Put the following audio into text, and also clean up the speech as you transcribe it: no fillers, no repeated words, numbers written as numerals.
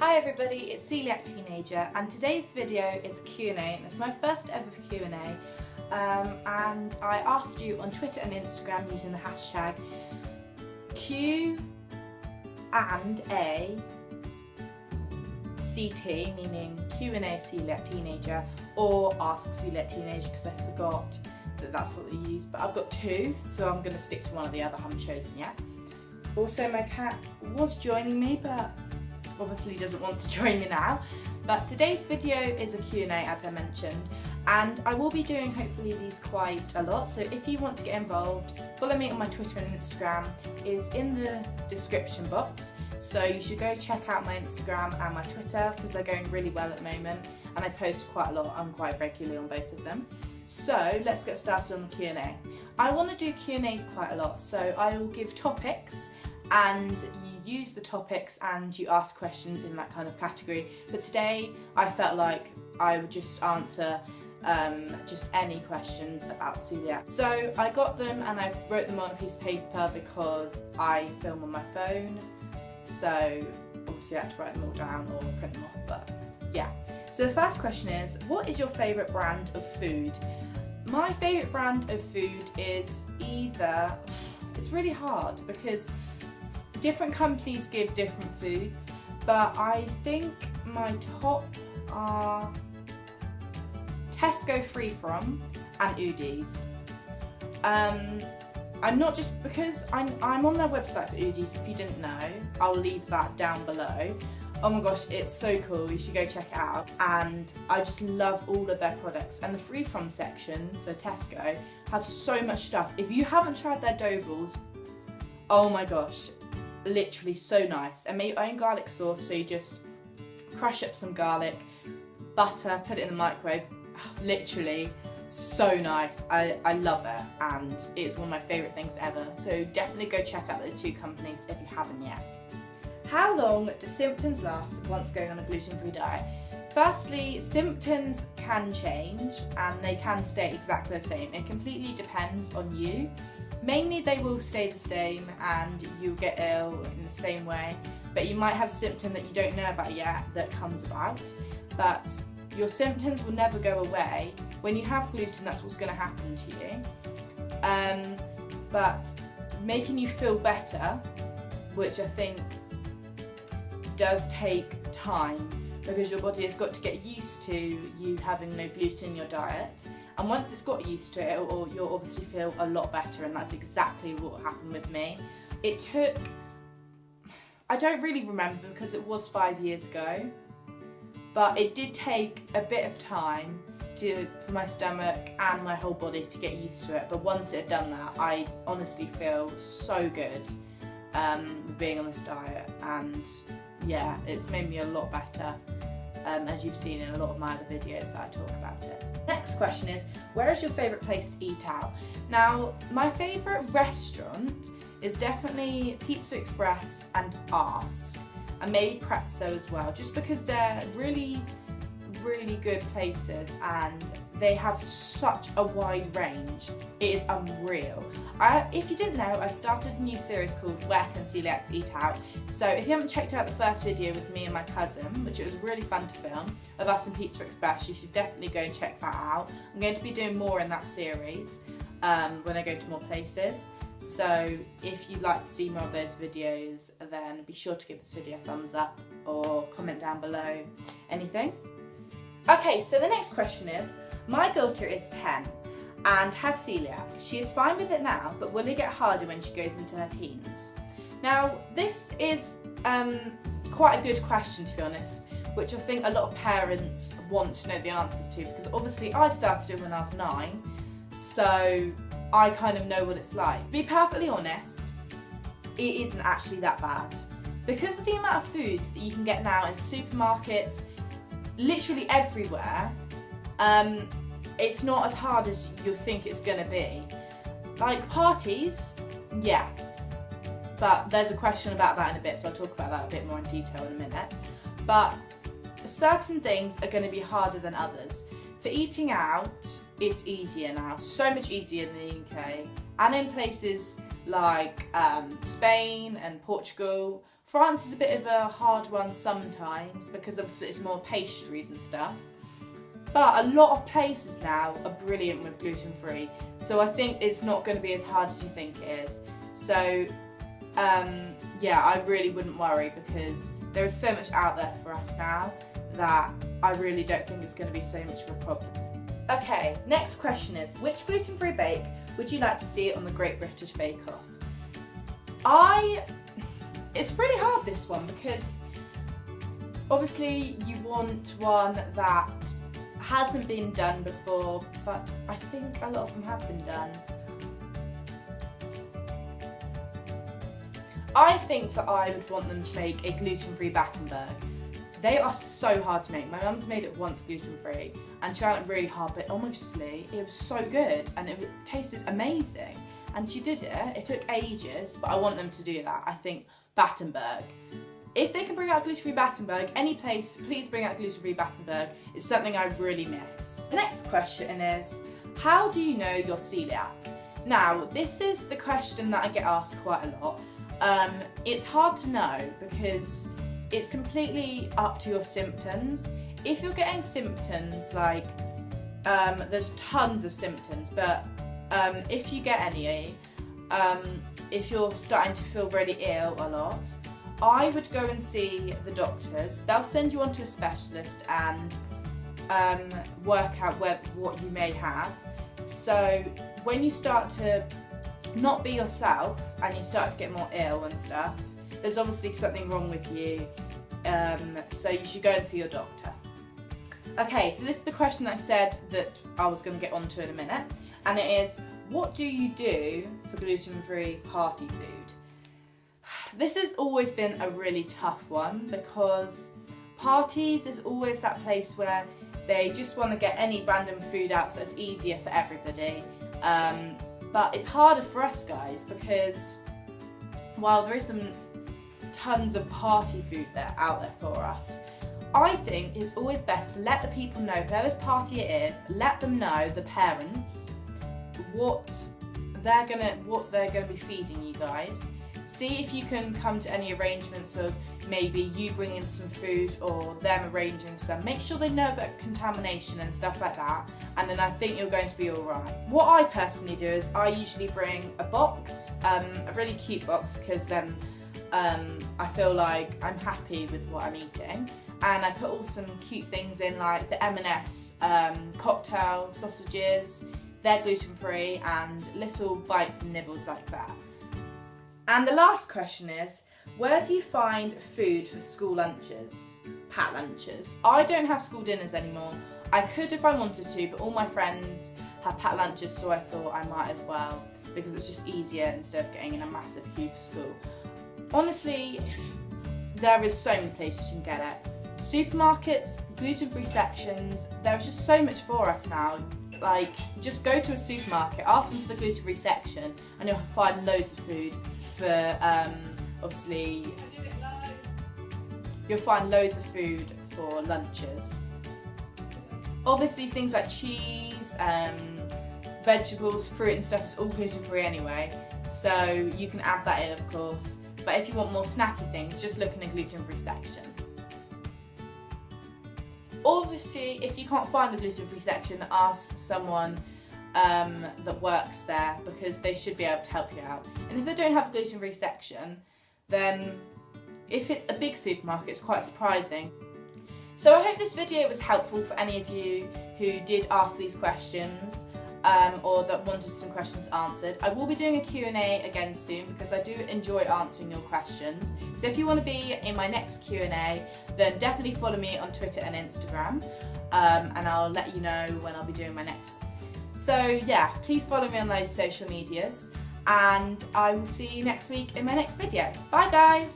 Hi everybody, it's CoeliacTeenager and today's video is a Q&A and it's my first ever Q&A and I asked you on Twitter and Instagram using the hashtag Q&A CT, meaning Q&A CoeliacTeenager, or Ask CoeliacTeenager because I forgot that that's what they used, but I've got two, so I'm going to stick to one or the other, I haven't chosen yet. Also, my cat was joining me, but obviously doesn't want to join me now. But today's video is a Q&A, as I mentioned, and I will be doing hopefully these quite a lot, so if you want to get involved, follow me on my Twitter and Instagram is in the description box, so you should go check out my Instagram and my Twitter because they're going really well at the moment and I post quite a lot and quite regularly on both of them. So let's get started on the Q&A. I want to do Q&As quite a lot, so I will give topics and you use the topics and you ask questions in that kind of category. But today I felt like I would just answer just any questions about celiac. So I got them and I wrote them on a piece of paper because I film on my phone, so obviously I had to write them all down or print them off, but yeah. So the first question is, what is your favourite brand of food? My favourite brand of food is either, it's really hard because different companies give different foods, but I think my top are Tesco Free From and Udi's. I'm not just because I'm on their website for Udi's. If you didn't know, I'll leave that down below. Oh my gosh, it's so cool, you should go check it out. And I just love all of their products. And the Free From section for Tesco have so much stuff. If you haven't tried their dough balls, oh my gosh, literally so nice. And make your own garlic sauce, so you just crush up some garlic, butter, put it in the microwave. Literally so nice. I love it and it's one of my favourite things ever. So definitely go check out those two companies if you haven't yet. How long do symptoms last once going on a gluten-free diet? Firstly, symptoms can change and they can stay exactly the same. It completely depends on you. Mainly they will stay the same and you'll get ill in the same way, but you might have a symptom that you don't know about yet that comes about, but your symptoms will never go away. When you have gluten, that's what's going to happen to you. But making you feel better, which I think does take time because your body has got to get used to you having no gluten in your diet. And once it's got used to it, you'll obviously feel a lot better, and that's exactly what happened with me. It took, I don't really remember because it was 5 years ago, but it did take a bit of time for my stomach and my whole body to get used to it. But once it had done that, I honestly feel so good being on this diet, and yeah, it's made me a lot better, as you've seen in a lot of my other videos that I talk about it. Next question is, where is your favourite place to eat out? Now, my favourite restaurant is definitely Pizza Express and Ask, and maybe Prezzo as well, just because they're really good places and they have such a wide range. It is unreal. If you didn't know, I've started a new series called Where Can Coeliacs Eat Out? So if you haven't checked out the first video with me and my cousin, which it was really fun to film, of us in Pizza Express, you should definitely go and check that out. I'm going to be doing more in that series when I go to more places. So if you'd like to see more of those videos, then be sure to give this video a thumbs up or comment down below anything. Okay, so the next question is, my daughter is 10 and has celiac. She is fine with it now, but will it get harder when she goes into her teens? Now, this is quite a good question, to be honest, which I think a lot of parents want to know the answers to, because obviously I started it when I was 9, so I kind of know what it's like. To be perfectly honest, it isn't actually that bad. Because of the amount of food that you can get now in supermarkets, literally everywhere, it's not as hard as you think it's gonna be. Like parties, yes, but there's a question about that in a bit, so I'll talk about that a bit more in detail in a minute. But certain things are gonna be harder than others. For eating out, it's easier now, so much easier in the UK, and in places like Spain and Portugal, France is a bit of a hard one sometimes because obviously it's more pastries and stuff. But a lot of places now are brilliant with gluten-free, so I think it's not going to be as hard as you think it is. So yeah, I really wouldn't worry because there is so much out there for us now that I really don't think it's going to be so much of a problem. Okay, next question is, which gluten-free bake would you like to see on the Great British Bake Off? It's really hard, this one, because obviously you want one that hasn't been done before, but I think a lot of them have been done. I think that I would want them to make a gluten-free Battenberg. They are so hard to make. My mum's made it once gluten-free and she found it really hard, but honestly, it was so good and it tasted amazing. And she did it. It took ages, but I want them to do that. I think Battenberg. If they can bring out gluten-free Battenberg, any place, please bring out gluten-free Battenberg. It's something I really miss. The next question is, how do you know you're celiac? Now, this is the question that I get asked quite a lot. It's hard to know because it's completely up to your symptoms. If you're getting symptoms like, there's tons of symptoms, but if you get any, if you're starting to feel really ill a lot, I would go and see the doctors. They'll send you on to a specialist and work out what you may have. So when you start to not be yourself and you start to get more ill and stuff, there's obviously something wrong with you, so you should go and see your doctor. Okay, so this is the question that I said that I was going to get onto in a minute, and it is, what do you do for gluten-free party food? This has always been a really tough one because parties is always that place where they just want to get any random food out so it's easier for everybody. But it's harder for us guys because while there is some tons of party food out there for us, I think it's always best to let the people know, whoever's party it is, let them know, the parents, what they're gonna be feeding you guys. See if you can come to any arrangements of maybe you bringing some food or them arranging some. Make sure they know about contamination and stuff like that, and then I think you're going to be alright. What I personally do is I usually bring a box, a really cute box, because then I feel like I'm happy with what I'm eating, and I put all some cute things in like the M&S cocktail sausages. They're gluten-free, and little bites and nibbles like that. And the last question is, where do you find food for school lunches, pat lunches? I don't have school dinners anymore. I could if I wanted to, but all my friends have pat lunches, so I thought I might as well, because it's just easier instead of getting in a massive queue for school. Honestly, there is so many places you can get it. Supermarkets, gluten-free sections, there's just so much for us now. Like, just go to a supermarket, ask them for the gluten-free section, and you'll find loads of food for, obviously, you'll find loads of food for lunches. Obviously, things like cheese, vegetables, fruit and stuff is all gluten-free anyway, so you can add that in, of course. But if you want more snacky things, just look in the gluten-free section. Obviously, if you can't find the gluten-free section, ask someone that works there, because they should be able to help you out. And if they don't have a gluten-free section, then if it's a big supermarket, it's quite surprising. So I hope this video was helpful for any of you who did ask these questions, or that wanted some questions answered. I will be doing a Q&A again soon because I do enjoy answering your questions. So if you want to be in my next Q&A, then definitely follow me on Twitter and Instagram, and I'll let you know when I'll be doing my next one. So yeah, please follow me on those social medias, and I will see you next week in my next video. Bye guys!